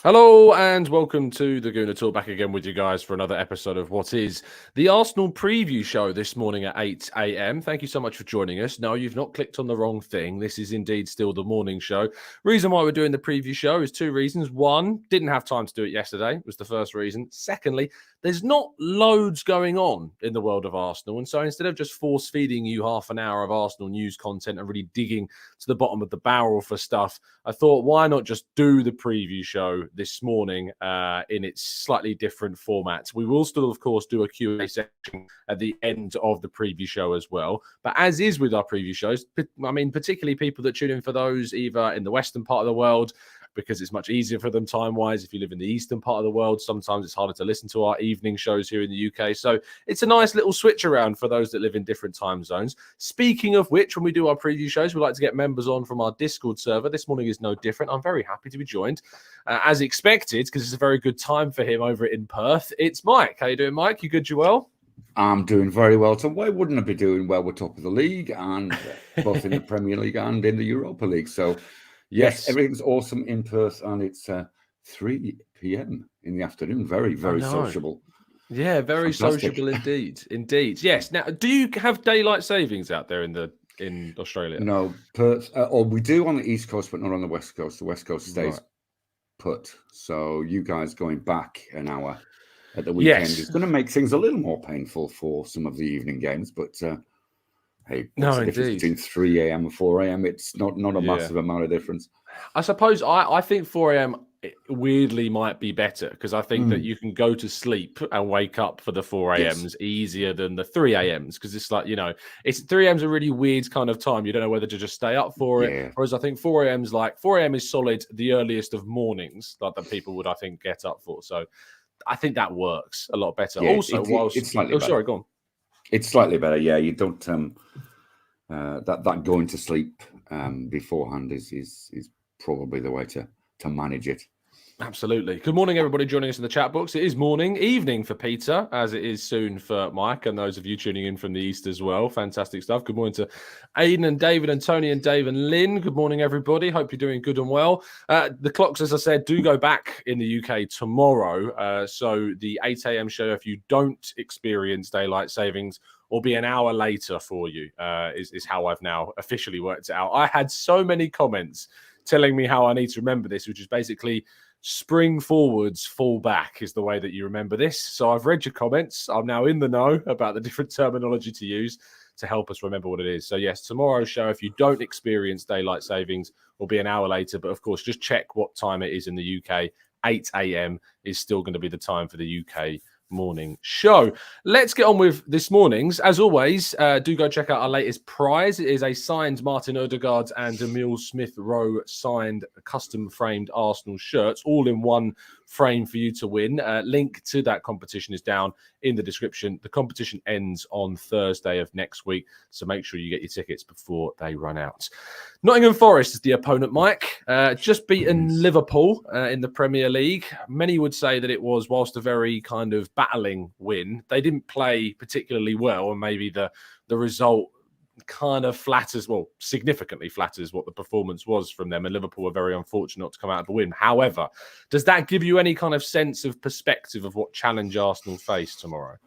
Hello and welcome to the Gooner Talk, back again with you guys for another episode of what is the Arsenal preview show this morning at 8 a.m. Thank you so much for joining us. No, you've not clicked on the wrong thing. This is indeed still the morning show. Reason why we're doing the preview show is two reasons. One, didn't have time to do it yesterday, was the first reason. Secondly, there's not loads going on in the world of Arsenal. And so instead of just force feeding you half an hour of Arsenal news content and really digging to the bottom of the barrel for stuff, I thought, why not just do the preview show this morning in its slightly different format? We will still, of course, do a Q&A section at the end of the preview show as well. But as is with our preview shows, I mean, particularly people that tune in for those either in the western part of the world, because it's much easier for them time-wise. If you live in the eastern part of the world, sometimes it's harder to listen to our evening shows here in the UK. So it's a nice little switch around for those that live in different time zones. Speaking of which, when we do our preview shows, we like to get members on from our Discord server. This morning is no different. I'm very happy to be joined, as expected, because it's a very good time for him over in Perth. It's Mike. How you doing, Mike? You good, you well? I'm doing very well. So why wouldn't I be doing well? We're top of the league, and both in the Premier League and in the Europa League. So yes, everything's awesome in Perth, and it's 3 p.m. in the afternoon. Very, very sociable. Yeah, very sociable indeed. Indeed. Yes. Now, do you have daylight savings out there in Australia? No, Perth, or we do on the East Coast, but not on the West Coast. The West Coast stays put. So you guys going back an hour at the weekend is going to make things a little more painful for some of the evening games, but hey, what's the difference between 3 a.m. and 4 a.m.? It's not a massive amount of difference. I suppose I think 4 a.m. weirdly might be better, because I think that you can go to sleep and wake up for the 4 a.m.s easier than the 3 a.m.s, because it's like, it's 3 a.m.s a really weird kind of time. You don't know whether to just stay up for it. Whereas I think 4 a.m.s like 4 a.m. is solid, the earliest of mornings that people would, I think, get up for. So I think that works a lot better. Yeah, also, it's slightly better. Sorry, go on. It's slightly better. Yeah, you don't that going to sleep beforehand is probably the way to manage it. Absolutely. Good morning, everybody joining us in the chat box. It is morning, evening for Peter, as it is soon for Mike, and those of you tuning in from the East as well. Fantastic stuff. Good morning to Aidan and David and Tony and Dave and Lynn. Good morning, everybody. Hope you're doing good and well. The clocks, as I said, do go back in the UK tomorrow. So the 8 a.m. show, if you don't experience daylight savings, will be an hour later for you, is how I've now officially worked it out. I had so many comments telling me how I need to remember this, which is basically spring forwards, fall back is the way that you remember this. So I've read your comments. I'm now in the know about the different terminology to use to help us remember what it is. So yes, tomorrow's show, if you don't experience daylight savings, will be an hour later. But of course, just check what time it is in the UK. 8 a.m. is still going to be the time for the UK morning show. Let's get on with this morning's. As always, do go check out our latest prize. It is a signed Martin Odegaard and Emile Smith-Rowe signed custom framed Arsenal shirts, all in one frame for you to win. Link to that competition is down in the description. The competition ends on Thursday of next week, so make sure you get your tickets before they run out. Nottingham Forest is the opponent, Mike. Just beaten Liverpool in the Premier League. Many would say that it was, whilst a very kind of battling win, they didn't play particularly well, and maybe the result kind of significantly flatters what the performance was from them, and Liverpool were very unfortunate not to come out of the win. However, does that give you any kind of sense of perspective of what challenge Arsenal face tomorrow?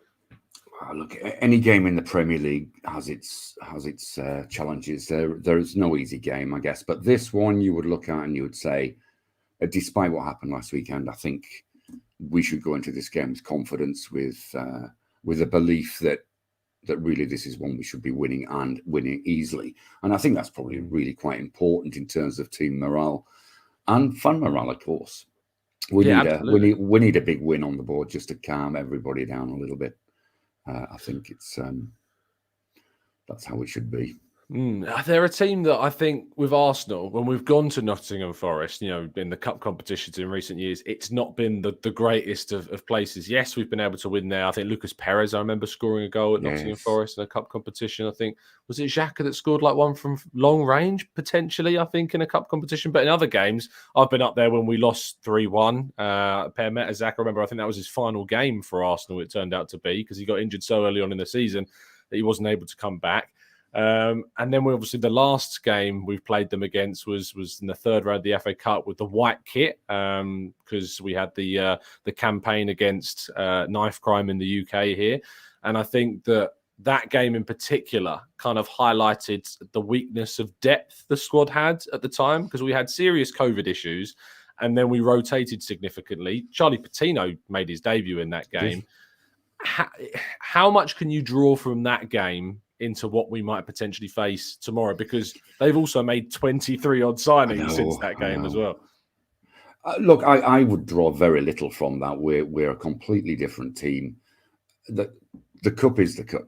Look, any game in the Premier League has its challenges. There is no easy game, I guess, but this one you would look at and you would say, despite what happened last weekend, I think we should go into this game with confidence, with a belief that really this is one we should be winning, and winning easily. And I think that's probably really quite important in terms of team morale and fan morale, of course. We need a big win on the board just to calm everybody down a little bit. I think it's that's how it should be. They're a team that I think with Arsenal, when we've gone to Nottingham Forest, in the cup competitions in recent years, it's not been the greatest of places. Yes, we've been able to win there. I think Lucas Perez, I remember scoring a goal at Nottingham Forest in a cup competition. I think, was it Xhaka that scored like one from long range, potentially, I think, in a cup competition. But in other games, I've been up there when we lost 3-1. Per Mertesacker, I remember, I think that was his final game for Arsenal, it turned out to be, because he got injured so early on in the season that he wasn't able to come back. And then obviously the last game we've played them against was in the third round of the FA Cup with the white kit, because we had the campaign against knife crime in the UK here. And I think that game in particular kind of highlighted the weakness of depth the squad had at the time, because we had serious COVID issues and then we rotated significantly. Charlie Patino made his debut in that game. How much can you draw from that game into what we might potentially face tomorrow? Because they've also made 23 odd signings since that game as well. Look, I would draw very little from that. We're a completely different team. The cup is the cup.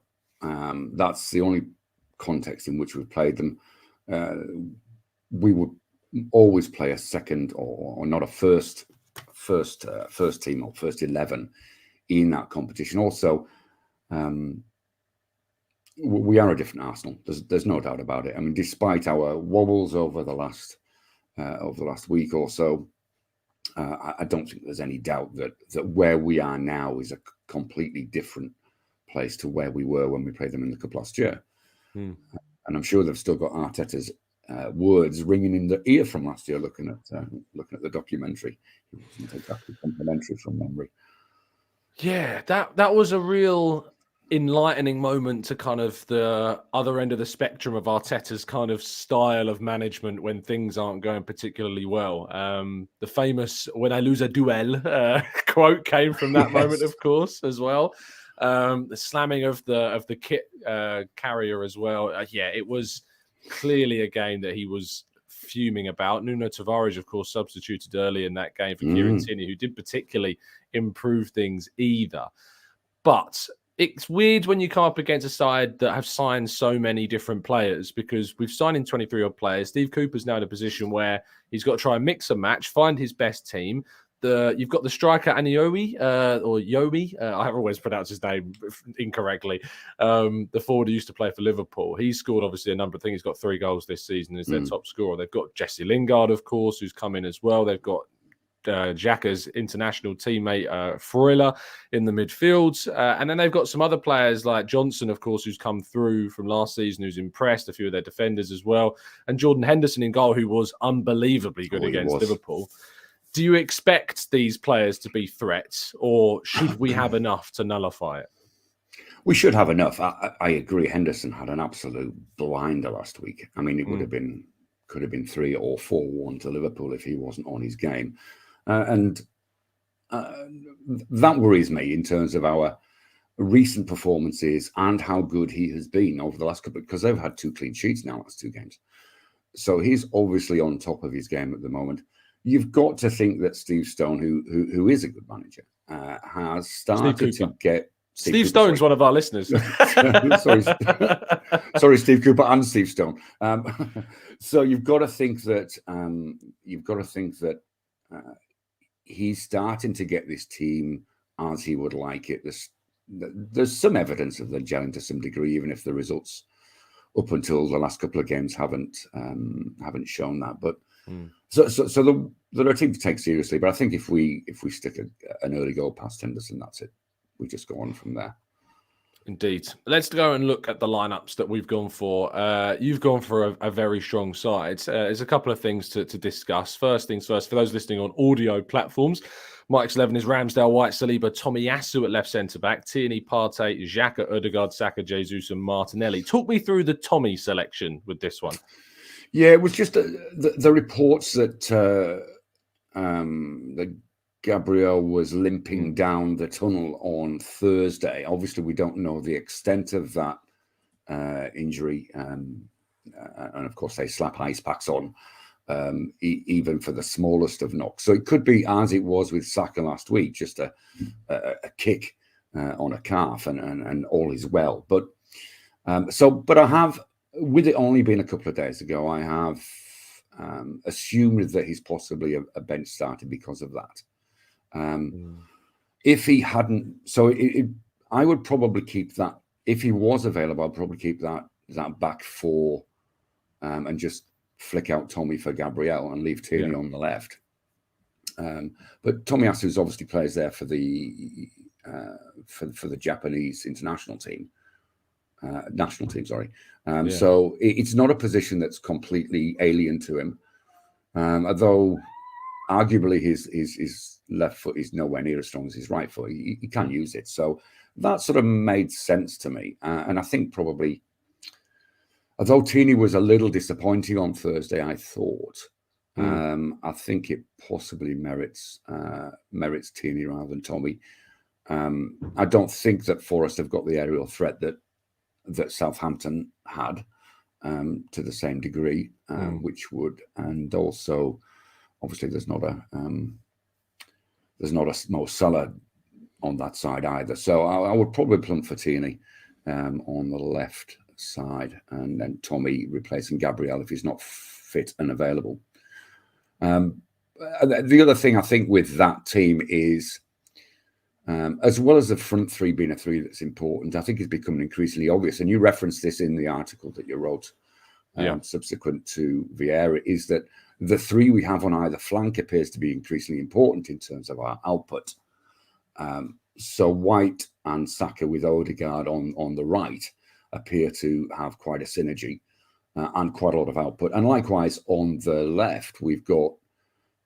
That's the only context in which we've played them. We would always play a second or not a first team or first 11 in that competition. Also, we are a different Arsenal. There's no doubt about it. I mean, despite our wobbles over the last week or so, I don't think there's any doubt that where we are now is a completely different place to where we were when we played them in the cup last year. And I'm sure they've still got Arteta's words ringing in the ear from last year, looking at the documentary. It wasn't exactly complimentary from memory. Yeah, that was a real enlightening moment to kind of the other end of the spectrum of Arteta's kind of style of management when things aren't going particularly well. The famous "when I lose a duel" quote came from that moment, of course, as well. The slamming of the kit carrier as well. Yeah, it was clearly a game that he was fuming about. Nuno Tavares, of course, substituted early in that game for Kieran Tierney, who didn't particularly improve things either. But it's weird when you come up against a side that have signed so many different players, because we've signed in 23 odd players. Steve Cooper's now in a position where he's got to try and mix and match, find his best team. You've got the striker Aniobi, or Yobi. I always pronounce his name incorrectly. The forward who used to play for Liverpool. He's scored obviously a number of things. He's got 3 goals this season. Is their top scorer. They've got Jesse Lingard, of course, who's come in as well. They've got Xhaka's international teammate Freuler in the midfield, and then they've got some other players like Johnson, of course, who's come through from last season, who's impressed. A few of their defenders as well, and Jordan Henderson in goal, who was unbelievably good against Liverpool. Do you expect these players to be threats, or should we have enough to nullify it? We should have enough. I agree. Henderson had an absolute blinder last week. I mean, it could have been 3 or 4-1 to Liverpool if he wasn't on his game. And that worries me in terms of our recent performances and how good he has been over the last couple, because they've had 2 clean sheets now, last 2 games. So he's obviously on top of his game at the moment. You've got to think that Steve Stone, who is a good manager, has started to get... Steve Stone's one of our listeners. sorry, Steve Cooper and Steve Stone. So you've got to think that he's starting to get this team as he would like it. There's some evidence of them gelling to some degree, even if the results up until the last couple of games haven't shown that. But so they're a team to take seriously. But I think if we stick an early goal past Henderson, that's it. We just go on from there. Indeed. Let's go and look at the lineups that we've gone for. You've gone for a very strong side. There's a couple of things to discuss. First things first, for those listening on audio platforms, Mike's 11 is Ramsdale, White, Saliba, Tomiyasu at left centre-back, Tierney, Partey, Xhaka, Ødegaard, Saka, Jesus and Martinelli. Talk me through the Tommy selection with this one. Yeah, it was just the reports that that Gabriel was limping down the tunnel on Thursday. Obviously, we don't know the extent of that injury. And of course, they slap ice packs on, even for the smallest of knocks. So it could be as it was with Saka last week, just a kick on a calf and all is well. But I have, with it only being a couple of days ago, I have assumed that he's possibly a bench starter because of that. If he hadn't, I would probably keep that. If he was available, I'd probably keep that back 4 and just flick out Tommy for Gabriel and leave Tierney on the left. But Tomiyasu obviously plays there for the Japanese international team. national team. Sorry. So it's not a position that's completely alien to him, although arguably his left foot is nowhere near as strong as his right foot. He can use it. So that sort of made sense to me. And I think probably, although Tini was a little disappointing on Thursday, I thought, I think it possibly merits Tini rather than Tommy. I don't think that Forest have got the aerial threat that Southampton had to the same degree, which would, and also obviously there's not a Mo Salah on that side either. So I would probably plump for Tierney on the left side, and then Tommy replacing Gabriel if he's not fit and available. The other thing I think with that team is, as well as the front three being a three that's important, I think it's becoming increasingly obvious, and you referenced this in the article that you wrote subsequent to Vieira, is that the three we have on either flank appears to be increasingly important in terms of our output. So White and Saka with Odegaard on the right appear to have quite a synergy and quite a lot of output. And likewise on the left, we've got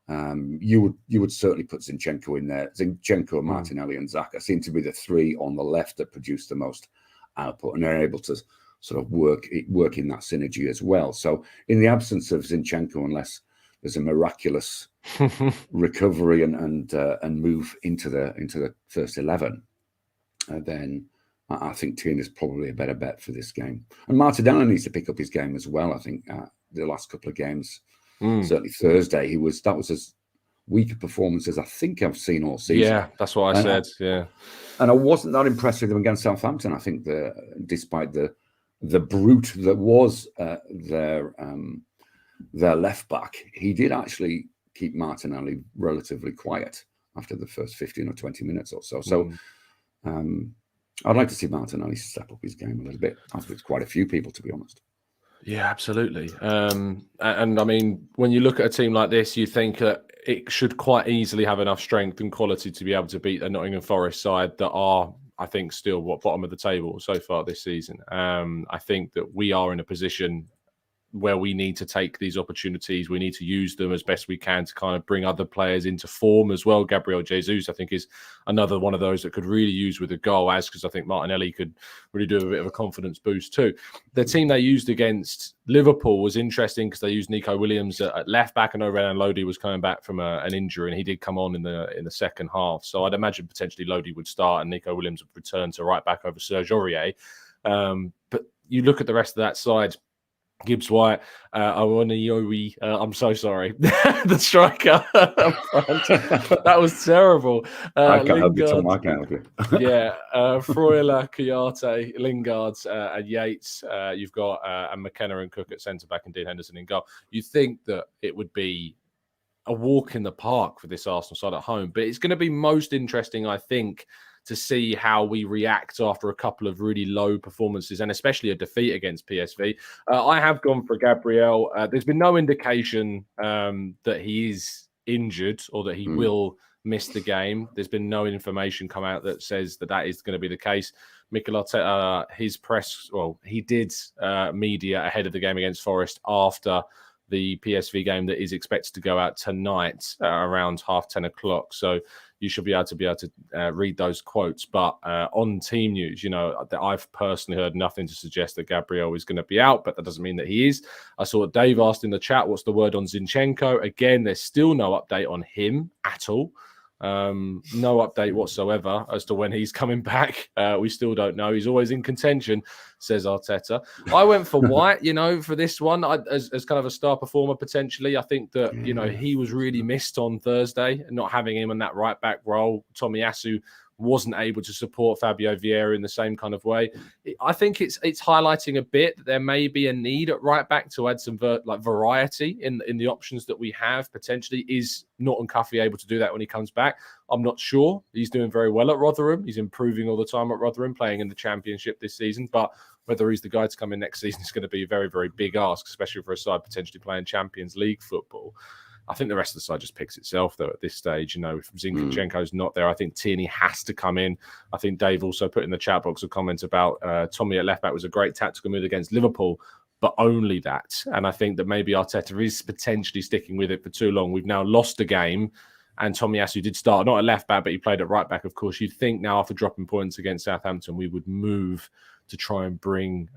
you would certainly put Zinchenko in there. Zinchenko, Martinelli, and Xhaka seem to be the three on the left that produce the most output, and they're able to sort of work in that synergy as well. So in the absence of Zinchenko, unless there's a miraculous recovery and move into the first 11, then I think Tierney is probably a better bet for this game. And Martinelli needs to pick up his game as well. I think the last couple of games, certainly Thursday, that was as weak a performance as I think I've seen all season. Yeah, that's what I said. Yeah, and I wasn't that impressed with him against Southampton. I think despite the brute that was their left back, he did actually keep Martinelli relatively quiet after the first 15 or 20 minutes or so. So I'd like to see Martinelli step up his game a little bit, as with quite a few people, to be honest. Yeah, absolutely. And I mean, when you look at a team like this, you think that it should quite easily have enough strength and quality to be able to beat a Nottingham Forest side that are, I think, still bottom of the table so far this season. I think that we are in a position where we need to take these opportunities. We need to use them as best we can to kind of bring other players into form as well. Gabriel Jesus, I think, is another one of those that could really use with a goal, because I think Martinelli could really do a bit of a confidence boost too. The team they used against Liverpool was interesting because they used Nico Williams at left back. I know Renan Lodi was coming back from an injury, and he did come on in the second half. So I'd imagine potentially Lodi would start and Nico Williams would return to right back over Serge Aurier. But you look at the rest of that side, Gibbs White, Awoniyowi, I'm so sorry, the striker. That was terrible. I can't help you, Tom. I can't help you. Freuler, Kouyaté, Lingard, and Yates. You've got and McKenna and Cook at centre back and Dean Henderson in goal. You think that it would be a walk in the park for this Arsenal side at home, but it's going to be most interesting, I think, to see how we react after a couple of really low performances and especially a defeat against PSV. I have gone for Gabriel. There's been no indication that he is injured or that he will miss the game. There's been no information come out that says that is going to be the case. Mikel Arteta, his press, he did media ahead of the game against Forest after the PSV game that is expected to go out tonight around 10:30. So you should be able to read those quotes. But on team news, I've personally heard nothing to suggest that Gabriel is going to be out, but that doesn't mean that he is. I saw Dave asked in the chat, what's the word on Zinchenko? Again, there's still no update on him at all. No update whatsoever as to when he's coming back. We still don't know. He's always in contention, says Arteta. I went for White, for this one as kind of a star performer potentially. I think that, he was really missed on Thursday, not having him in that right back role. Tomiyasu wasn't able to support Fabio Vieira in the same kind of way. I think it's highlighting a bit that there may be a need at right back to add some variety in the options that we have. Potentially, is Norton Cuffy able to do that when he comes back? I'm not sure. He's doing very well at Rotherham. He's improving all the time at Rotherham, playing in the Championship this season. But whether he's the guy to come in next season is going to be a very, very big ask, especially for a side potentially playing Champions League football. I think the rest of the side just picks itself, though, at this stage. You know, if Zinchenko's not there, I think Tierney has to come in. I think Dave also put in the chat box a comment about Tommy at left back was a great tactical move against Liverpool, but only that. And I think that maybe Arteta is potentially sticking with it for too long. We've now lost a game, and Tomiyasu did start, not at left back, but he played at right back, of course. You'd think now after dropping points against Southampton, we would move to try and bring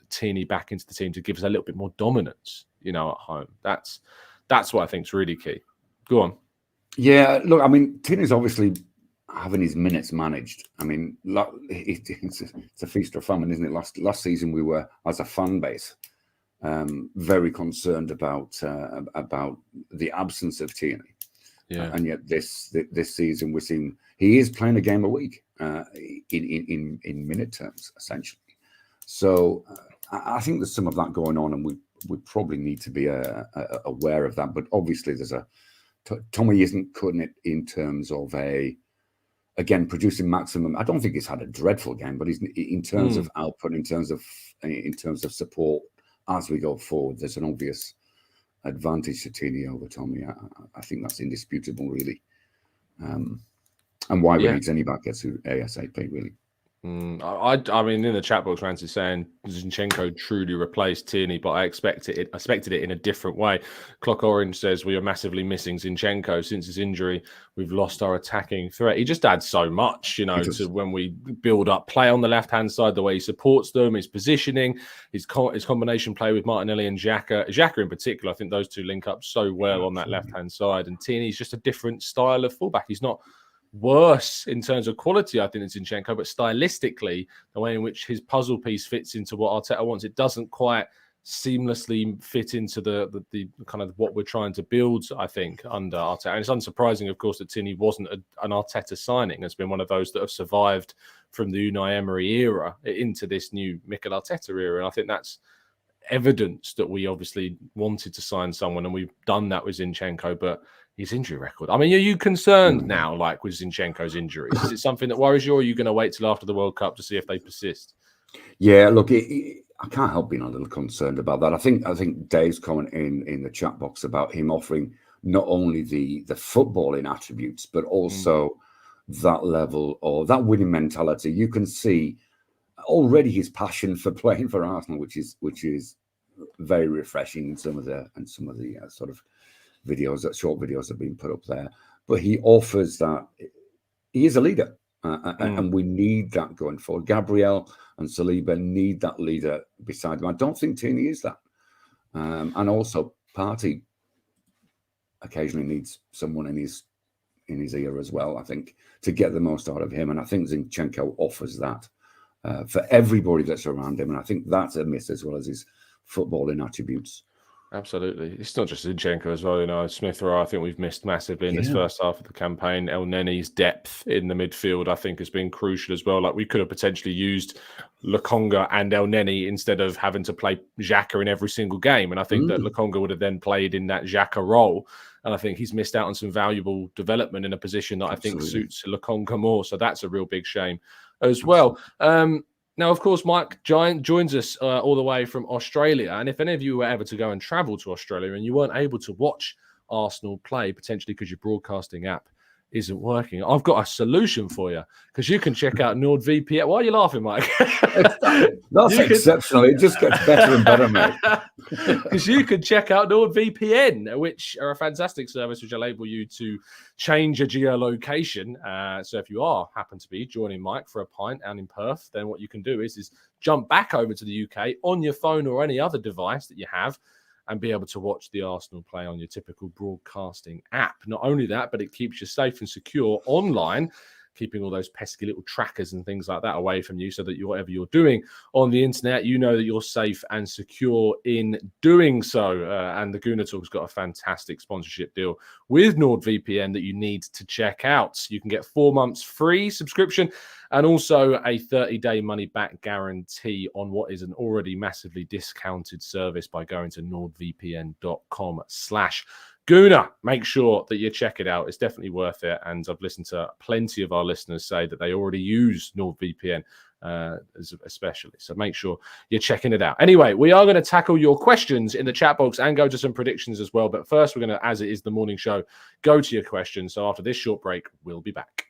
Tierney back into the team to give us a little bit more dominance, you know, at home. That's what I think is really key. Go on. Yeah, look, I mean, Tierney's obviously having his minutes managed. I mean, it's a feast or famine, isn't it? Last season, we were, as a fan base, very concerned about the absence of Tierney. Yeah. And yet this season, we're seeing he is playing a game a week in minute terms, essentially. So I think there's some of that going on, and we probably need to be aware of that. But obviously, Tommy isn't cutting it in terms of producing maximum. I don't think he's had a dreadful game, but he's in terms of output, in terms of support as we go forward. There's an obvious advantage to Tierney over Tommy. I think that's indisputable, really. And why we need any back gets to ASAP, really. I mean, in the chat box, Rance is saying Zinchenko truly replaced Tierney, but I expected it in a different way. Clock Orange says we are massively missing Zinchenko since his injury. We've lost our attacking threat. He just adds so much, you know, to when we build up play on the left-hand side, the way he supports them, his positioning, his combination play with Martinelli and Xhaka. Xhaka in particular, I think those two link up so well on that left-hand side. And Tierney's just a different style of fullback. He's not worse in terms of quality, I think, than Zinchenko, but stylistically, the way in which his puzzle piece fits into what Arteta wants, it doesn't quite seamlessly fit into the kind of what we're trying to build, I think, under Arteta. And it's unsurprising, of course, that Tierney wasn't an Arteta signing. It's been one of those that have survived from the Unai Emery era into this new Mikel Arteta era. And I think that's evidence that we obviously wanted to sign someone, and we've done that with Zinchenko, but his injury record. I mean, are you concerned now, like with Zinchenko's injuries? Is it something that worries you, or are you going to wait till after the World Cup to see if they persist? Yeah, look, I can't help being a little concerned about that. I think Dave's comment in the chat box about him offering not only the footballing attributes, but also that level or that winning mentality. You can see already his passion for playing for Arsenal, which is very refreshing in some of the sort of short videos have been put up there. But he offers that. He is a leader, and we need that going forward. Gabriel and Saliba need that leader beside them. I don't think Tierney is that. And also, Partey occasionally needs someone in his ear as well, I think, to get the most out of him. And I think Zinchenko offers that for everybody that's around him. And I think that's a miss as well as his footballing attributes. Absolutely. It's not just Zinchenko as well. You know, Smith Rowe, I think we've missed massively in this first half of the campaign. El Neni's depth in the midfield, I think, has been crucial as well. Like, we could have potentially used Lokonga and El Neni instead of having to play Xhaka in every single game. And I think that Lokonga would have then played in that Xhaka role. And I think he's missed out on some valuable development in a position that I think suits Lokonga more. So that's a real big shame as well. Now, of course, Mike Giant joins us all the way from Australia. And if any of you were ever to go and travel to Australia and you weren't able to watch Arsenal play, potentially because your broadcasting app isn't working, I've got a solution for you, because you can check out NordVPN. Why are you laughing, Mike? That's exceptional. It just gets better and better, mate. Because you can check out NordVPN, which are a fantastic service which will enable you to change your geolocation. So if you happen to be joining Mike for a pint down in Perth, then what you can do is jump back over to the UK on your phone or any other device that you have, and be able to watch the Arsenal play on your typical broadcasting app. Not only that, but it keeps you safe and secure online, keeping all those pesky little trackers and things like that away from you, so that whatever you're doing on the internet, you know that you're safe and secure in doing so. And the Gooner Talk's got a fantastic sponsorship deal with NordVPN that you need to check out. You can get 4 months free subscription and also a 30-day money-back guarantee on what is an already massively discounted service by going to nordvpn.com/Gooner. Gooner, make sure that you check it out. It's definitely worth it. And I've listened to plenty of our listeners say that they already use NordVPN, especially. So make sure you're checking it out. Anyway, we are going to tackle your questions in the chat box and go to some predictions as well. But first, we're going to, as it is the morning show, go to your questions. So after this short break, we'll be back.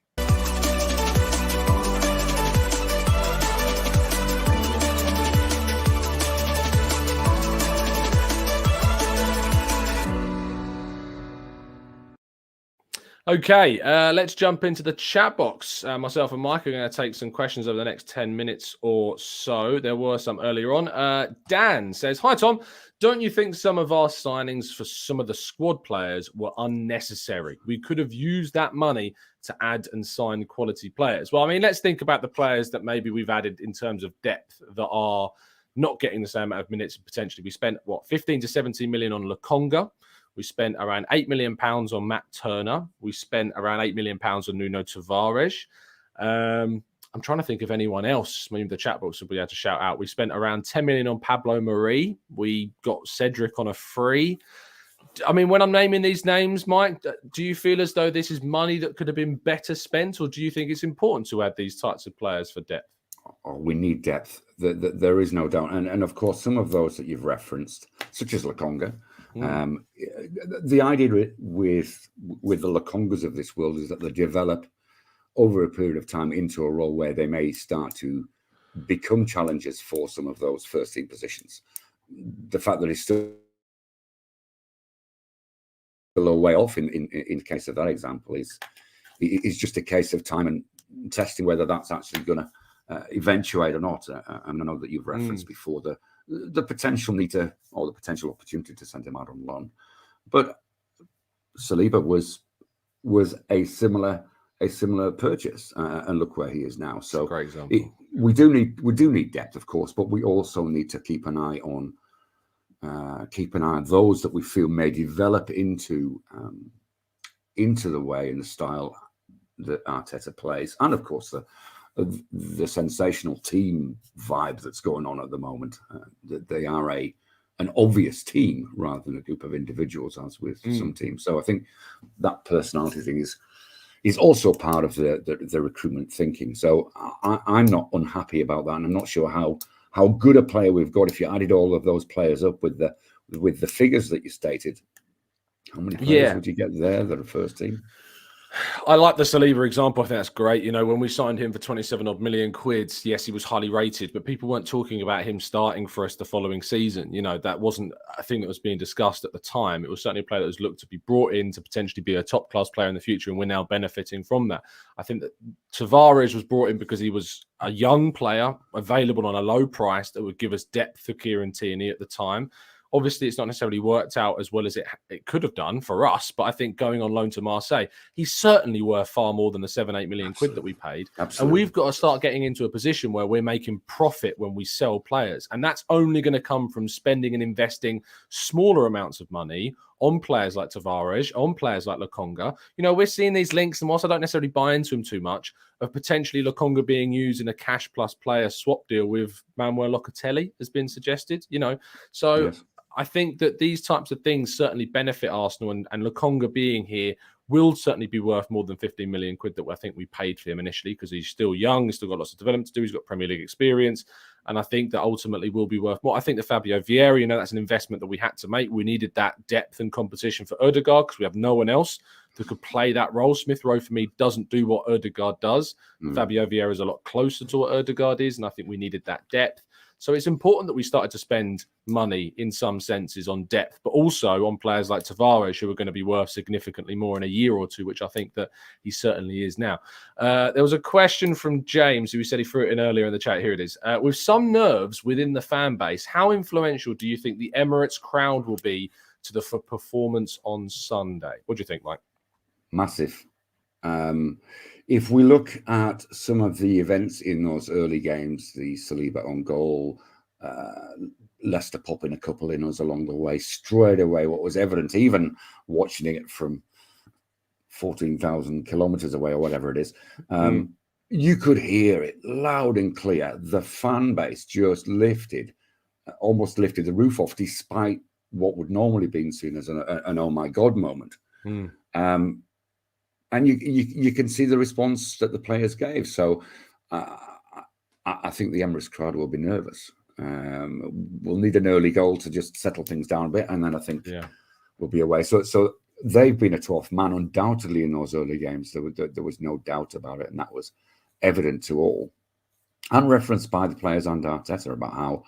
Okay, let's jump into the chat box. Myself and Mike are going to take some questions over the next 10 minutes or so. There were some earlier on. Dan says, hi, Tom. Don't you think some of our signings for some of the squad players were unnecessary? We could have used that money to add and sign quality players. Well, I mean, let's think about the players that maybe we've added in terms of depth that are not getting the same amount of minutes potentially. We spent, 15 to 17 million on Lokonga. We spent around £8 million on Matt Turner. We spent around £8 million on Nuno Tavares. I'm trying to think of anyone else. Maybe the chat box will be able to shout out. We spent around 10 million on Pablo Marie. We got Cedric on a free. I mean, when I'm naming these names, Mike, do you feel as though this is money that could have been better spent, or do you think it's important to add these types of players for depth? Oh, we need depth. There is no doubt. And of course, some of those that you've referenced, such as Lokonga, the idea with the Lokongas of this world is that they develop over a period of time into a role where they may start to become challengers for some of those first team positions. The fact that it's still a way off in the case of that example is just a case of time and testing whether that's actually going to eventuate or not. And I know that you've referenced before the potential need to, or the potential opportunity to send him out on loan, but Saliba was a similar purchase, and look where he is now. So great example. We do need depth, of course, but we also need to keep an eye on those that we feel may develop into the way and the style that Arteta plays, and of course the sensational team vibe that's going on at the moment. That they are an obvious team rather than a group of individuals, as with some teams. So I think that personality thing is also part of the recruitment thinking. So I'm not unhappy about that, and I'm not sure how good a player we've got. If you added all of those players up with the figures that you stated, how many players would you get there that are first team? I like the Saliba example. I think that's great. You know, when we signed him for 27 odd million quid, yes, he was highly rated, but people weren't talking about him starting for us the following season. You know, that wasn't a thing that was being discussed at the time. It was certainly a player that was looked to be brought in to potentially be a top class player in the future, and we're now benefiting from that. I think that Tavares was brought in because he was a young player available on a low price that would give us depth for Kieran Tierney at the time. Obviously, it's not necessarily worked out as well as it could have done for us, but I think going on loan to Marseille, he's certainly worth far more than the 7-8 million quid that we paid. Absolutely. And we've got to start getting into a position where we're making profit when we sell players. And that's only going to come from spending and investing smaller amounts of money on players like Tavares, on players like Lokonga. You know, we're seeing these links, and whilst I don't necessarily buy into them too much, of potentially Lokonga being used in a cash plus player swap deal with Manuel Locatelli has been suggested, you know. So yes. I think that these types of things certainly benefit Arsenal, and Lokonga being here will certainly be worth more than 15 million quid that I think we paid for him initially, because he's still young, he's still got lots of development to do, he's got Premier League experience, and I think that ultimately will be worth more. I think the Fabio Vieira, you know, that's an investment that we had to make. We needed that depth and competition for Ødegaard because we have no one else that could play that role. Smith Rowe, for me, doesn't do what Ødegaard does. Fabio Vieira is a lot closer to what Ødegaard is, and I think we needed that depth. So it's important that we started to spend money in some senses on depth, but also on players like Tavares, who are going to be worth significantly more in a year or two, which I think that he certainly is now. There was a question from James, who said he threw it in earlier in the chat. Here it is. With some nerves within the fan base, how influential do you think the Emirates crowd will be to the performance on Sunday? What do you think, Mike? Massive. If we look at some of the events in those early games, the Saliba on goal, Leicester popping a couple in us along the way, straight away, what was evident, even watching it from 14,000 kilometers away or whatever it is, you could hear it loud and clear. The fan base just almost lifted the roof off, despite what would normally be seen as an oh my God moment. Mm. And you can see the response that the players gave. So I think the Emirates crowd will be nervous. We'll need an early goal to just settle things down a bit, and then I think we'll be away. So they've been a 12th man undoubtedly in those early games. There was no doubt about it, and that was evident to all, and referenced by the players and Arteta about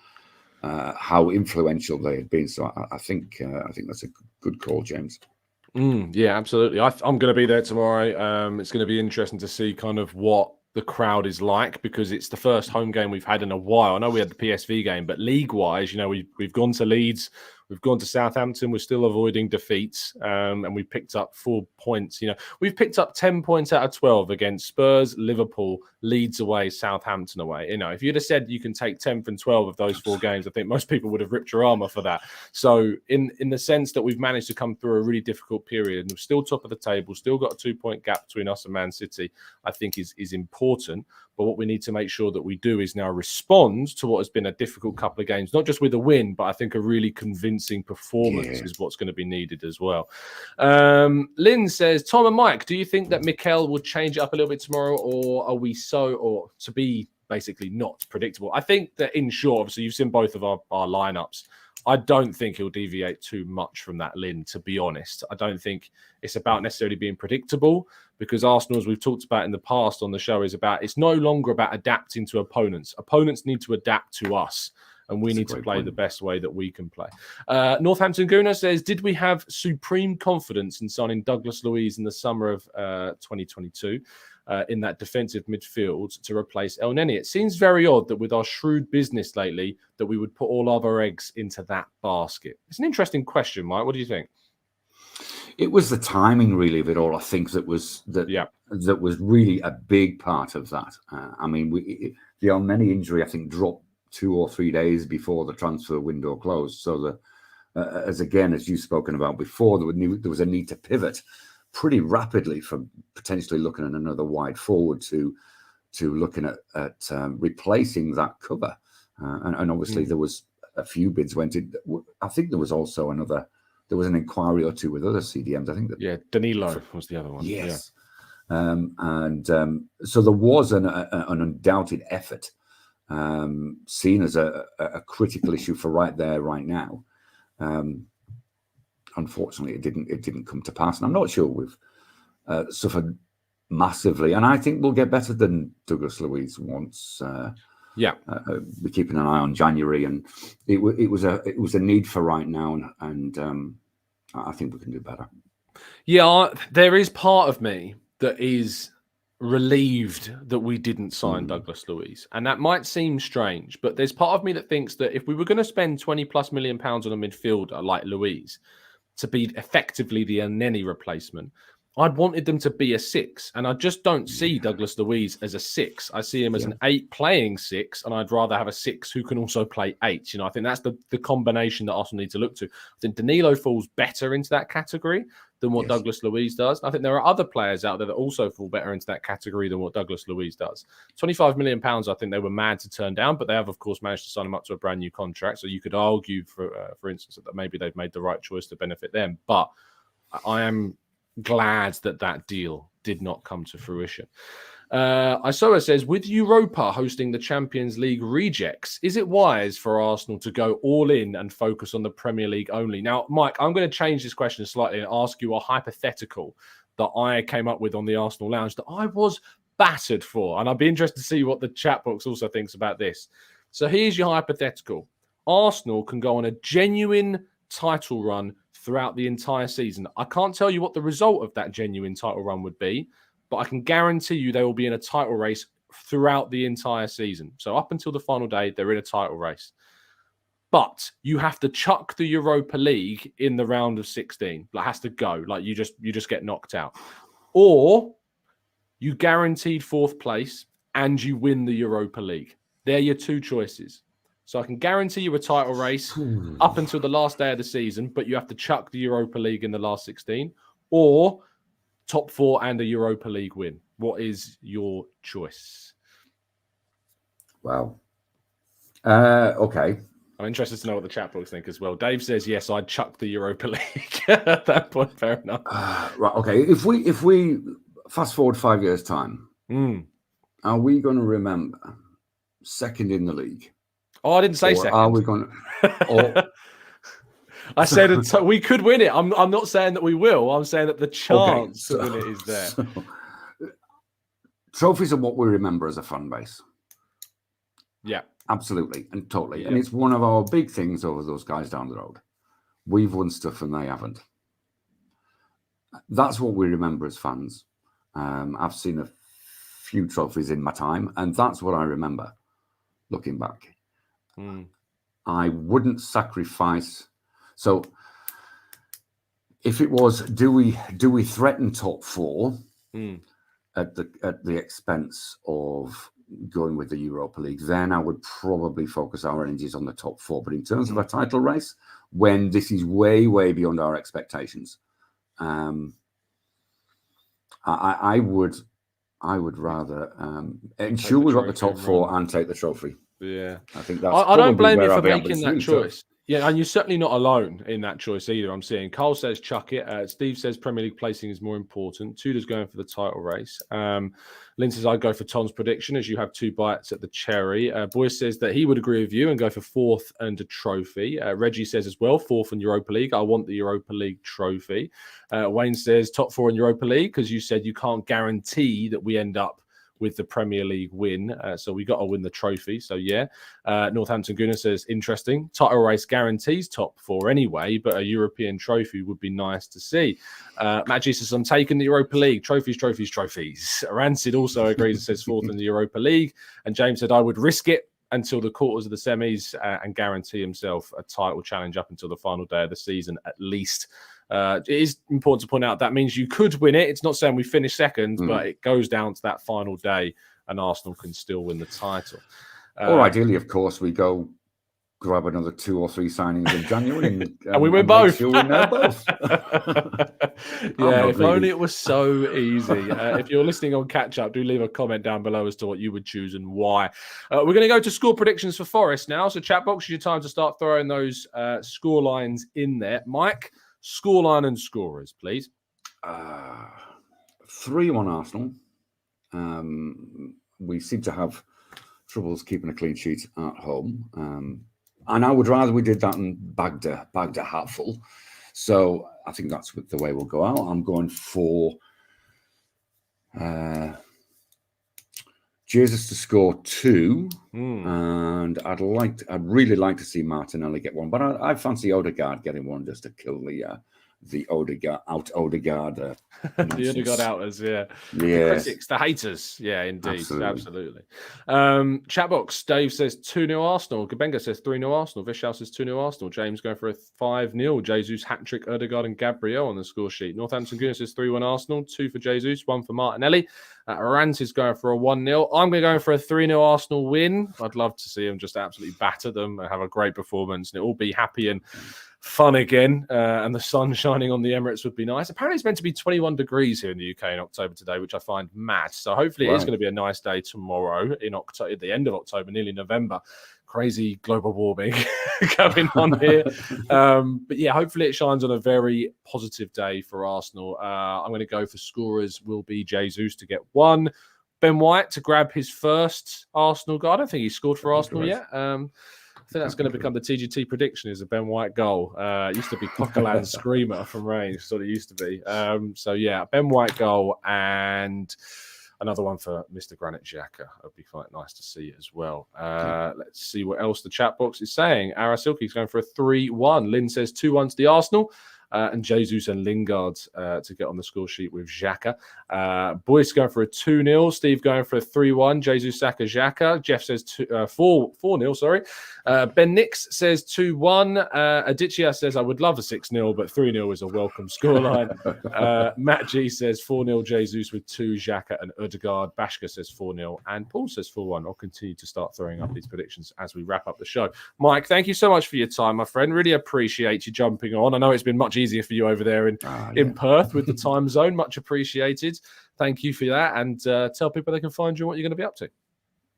how influential they had been. So I think that's a good call, James. Yeah, absolutely. I'm going to be there tomorrow. It's going to be interesting to see kind of what the crowd is like, because it's the first home game we've had in a while. I know we had the PSV game, but league-wise, we've gone to Leeds, we've gone to Southampton, we're still avoiding defeats, and we picked up 4 points. We've picked up 10 points out of 12 against Spurs, Liverpool, Leeds away, Southampton away. If you'd have said you can take 10 from 12 of those 4 games, I think most people would have ripped your arm off for that. So in the sense that we've managed to come through a really difficult period, and we're still top of the table, still got a 2-point gap between us and Man City, I think is important. But what we need to make sure that we do is now respond to what has been a difficult couple of games, not just with a win, but I think a really convincing performance is what's going to be needed as well. Lynn says, Tom and Mike, do you think that Mikel will change it up a little bit tomorrow, or are we or to be basically not predictable? I think that, in short, obviously you've seen both of our lineups. I don't think he'll deviate too much from that, Lynn, to be honest. I don't think it's about necessarily being predictable, because Arsenal, as we've talked about in the past on the show, it's no longer about adapting to opponents. Opponents need to adapt to us, and we need to play the best way that we can play. Northampton Gooner says, did we have supreme confidence in signing Douglas Luiz in the summer of 2022? In that defensive midfield to replace El Neni? It seems very odd that with our shrewd business lately that we would put all of our eggs into that basket. It's an interesting question, Mike. What do you think? It was the timing, really, of it all. I think that was really a big part of that. The El Neni injury, I think, dropped 2 or 3 days before the transfer window closed. So as you've spoken about before, there was a need to pivot pretty rapidly from potentially looking at another wide forward to looking at replacing that cover. And obviously there was a few bids went in. I think there was also there was an inquiry or two with other CDMs. I think that Danilo was the other one. Yes. So there was an undoubted effort seen as a critical issue for right there, right now. Unfortunately, it didn't come to pass, and I'm not sure we've suffered massively. And I think we'll get better than Douglas Luiz once. We're keeping an eye on January, and it was a need for right now, and I think we can do better. Yeah, there is part of me that is relieved that we didn't sign Douglas Luiz, and that might seem strange, but there's part of me that thinks that if we were going to spend 20+ million pounds on a midfielder like Luiz to be effectively the Neni replacement, I'd wanted them to be a 6, and I just don't see Douglas Luiz as a 6. I see him as an 8 playing 6, and I'd rather have a 6 who can also play 8. I think that's the combination that Arsenal need to look to. I think Danilo falls better into that category than what Douglas Luiz does. I think there are other players out there that also fall better into that category than what Douglas Luiz does. 25 million pounds, I think they were mad to turn down, but they have, of course, managed to sign him up to a brand new contract. So you could argue, for instance, that maybe they've made the right choice to benefit them. But I am glad that deal did not come to fruition. Isoa says, with Europa hosting the Champions League rejects, is it wise for Arsenal to go all in and focus on the Premier League only? Now, Mike, I'm going to change this question slightly and ask you a hypothetical that I came up with on the Arsenal Lounge that I was battered for. And I'd be interested to see what the chat box also thinks about this. So here's your hypothetical. Arsenal can go on a genuine title run throughout the entire season. I can't tell you what the result of that genuine title run would be, but I can guarantee you they will be in a title race throughout the entire season. So up until the final day, they're in a title race. But you have to chuck the Europa League in the round of 16. Like, has to go. Like, you just get knocked out. Or you guaranteed 4th place and you win the Europa League. They're your 2 choices. So I can guarantee you a title race up until the last day of the season, but you have to chuck the Europa League in the last 16, or top 4 and a Europa League win. What is your choice? Wow. Okay. I'm interested to know what the chat box think as well. Dave says, yes, I'd chuck the Europa League at that point. Fair enough. Right, okay. If we fast forward 5 years' time, are we going to remember second in the league? Oh, I didn't say second. Are we going to... I said we could win it. I'm not saying that we will. I'm saying that the chance to win it is there. Trophies are what we remember as a fan base. Yeah. Absolutely and totally. Yeah. And it's one of our big things over those guys down the road. We've won stuff and they haven't. That's what we remember as fans. I've seen a few trophies in my time, and that's what I remember looking back. I wouldn't sacrifice. So if it was, do we threaten top four at the expense of going with the Europa League, then I would probably focus our energies on the top four. But in terms of a title race, when this is way, way beyond our expectations, I would rather ensure we got the top four and take the trophy. Yeah, I think that's. I don't blame you for making that choice. Yeah, and you're certainly not alone in that choice either. I'm seeing Carl says chuck it. Steve says Premier League placing is more important. Tudor's going for the title race. Lynn says I'd go for Tom's prediction as you have 2 bites at the cherry. Boyce says that he would agree with you and go for 4th and a trophy. Reggie says as well 4th in Europa League. I want the Europa League trophy. Wayne says top 4 in Europa League because you said you can't guarantee that we end up with the Premier League win. So we got to win the trophy. So yeah. Northampton Gooner says, interesting. Title race guarantees top 4 anyway, but a European trophy would be nice to see. Matt G says, I'm taking the Europa League. Trophies. Rancid also agrees and says 4th in the Europa League. And James said, I would risk it until the quarters of the semis and guarantee himself a title challenge up until the final day of the season at least. It is important to point out that means you could win it. It's not saying we finish second, but it goes down to that final day and Arsenal can still win the title. Or ideally, of course, we go grab another 2 or 3 signings in January and we win both. Sure we know both. Yeah, if only it was so easy. If you're listening on catch up, do leave a comment down below as to what you would choose and why. We're going to go to score predictions for Forest now. So chat box, your time to start throwing those score lines in there. Mike, scoreline and scorers, please. 3-1 Arsenal. We seem to have troubles keeping a clean sheet at home. And I would rather we did that and bagged a hatful. So I think that's the way we'll go out. I'm going for Jesus to score 2. And I'd really like to see Martinelli get 1. But I fancy Odegaard getting 1 just to kill the Odegaard the Odegaard outers, yeah. The critics, the haters. Yeah, indeed. Absolutely. Chat box, Dave says 2-0 Arsenal. Gabenga says 3-0 Arsenal. Vishal says 2-0 Arsenal. James going for a 5-0. Jesus hat-trick, Odegaard and Gabriel on the score sheet. Northampton Gooner says 3-1 Arsenal. 2 for Jesus, 1 for Martinelli. Rant is going for a 1-0. I'm going to go for a 3-0 Arsenal win. I'd love to see them just absolutely batter them and have a great performance and it all be happy and fun again, and the sun shining on the Emirates would be nice. Apparently it's meant to be 21 degrees here in the UK in October today, which I find mad. So hopefully it is going to be a nice day tomorrow in October, at the end of October, nearly November. Crazy global warming going on here. But yeah, hopefully it shines on a very positive day for Arsenal. I'm going to go for scorers will be Jesus to get 1. Ben White to grab his first Arsenal goal. I don't think he scored for Arsenal yet. I think that's going to become the TGT prediction is a Ben White goal. It used to be Coquelin Screamer from range, sort of used to be. So yeah, Ben White goal and another one for Mr. Granit Xhaka. It would be quite nice to see as well. Let's see what else the chat box is saying. Arasilki's going for a 3-1. Lynn says 2-1 to the Arsenal. And Jesus and Lingard to get on the score sheet with Xhaka. Boyce going for a 2-0. Steve going for a 3-1. Jesus, Saka, Xhaka. Jeff says 4-0, sorry. Ben Nix says 2-1. Aditya says, I would love a 6-0, but 3-0 is a welcome scoreline. Matt G says 4-0 Jesus with 2 Xhaka and Odegaard. Bashka says 4-0. And Paul says 4-1. I'll continue to start throwing up these predictions as we wrap up the show. Mike, thank you so much for your time, my friend. Really appreciate you jumping on. I know it's been much easier for you over there in Perth with the time zone. Much appreciated. Thank you for that. And tell people they can find you and what you're going to be up to.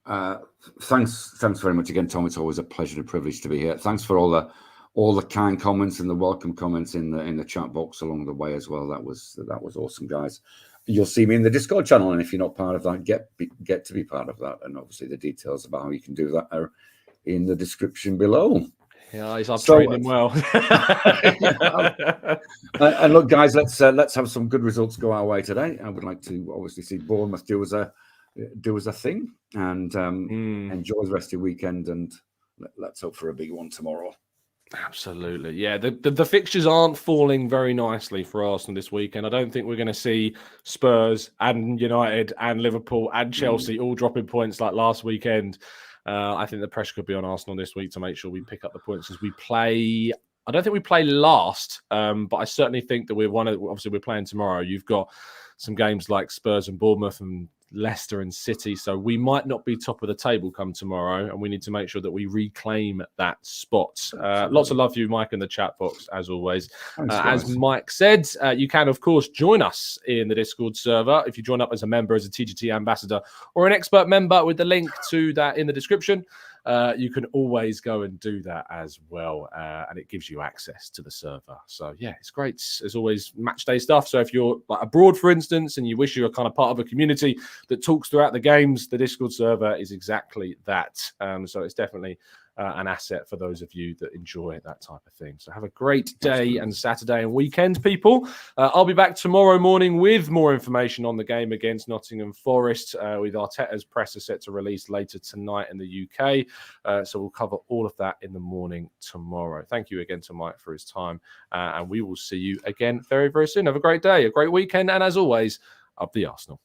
Thanks very much again, Tom. It's always a pleasure and a privilege to be here. Thanks for all the kind comments and the welcome comments in the chat box along the way as well. That was awesome, guys. You'll see me in the Discord channel, and if you're not part of that, get to be part of that. And obviously, the details about how you can do that are in the description below. Yeah, I'm training well. And look, guys, let's have some good results go our way today. I would like to obviously see Bournemouth do as a thing, and enjoy the rest of your weekend, and let's hope for a big one tomorrow. Absolutely. Yeah, the fixtures aren't falling very nicely for Arsenal this weekend. I don't think we're going to see Spurs and United and Liverpool and Chelsea all dropping points like last weekend. I think the pressure could be on Arsenal this week to make sure we pick up the points as we play. I don't think we play last, but I certainly think that obviously we're playing tomorrow. You've got some games like Spurs and Bournemouth and Leicester and City, so we might not be top of the table come tomorrow, and we need to make sure that we reclaim that spot. Lots of love for you, Mike, in the chat box, as always. Thanks, as Mike said, you can, of course, join us in the Discord server if you join up as a member, as a TGT ambassador, or an expert member with the link to that in the description. You can always go and do that as well, and it gives you access to the server. So yeah, it's great. There's always match day stuff. So if you're like abroad, for instance, and you wish you were kind of part of a community that talks throughout the games, the Discord server is exactly that. So it's definitely an asset for those of you that enjoy that type of thing. So have a great day and Saturday and weekend, people. I'll be back tomorrow morning with more information on the game against Nottingham Forest, with Arteta's presser set to release later tonight in the UK. So we'll cover all of that in the morning tomorrow. Thank you again to Mike for his time, and we will see you again very, very soon. Have a great day, a great weekend, and as always, up the Arsenal.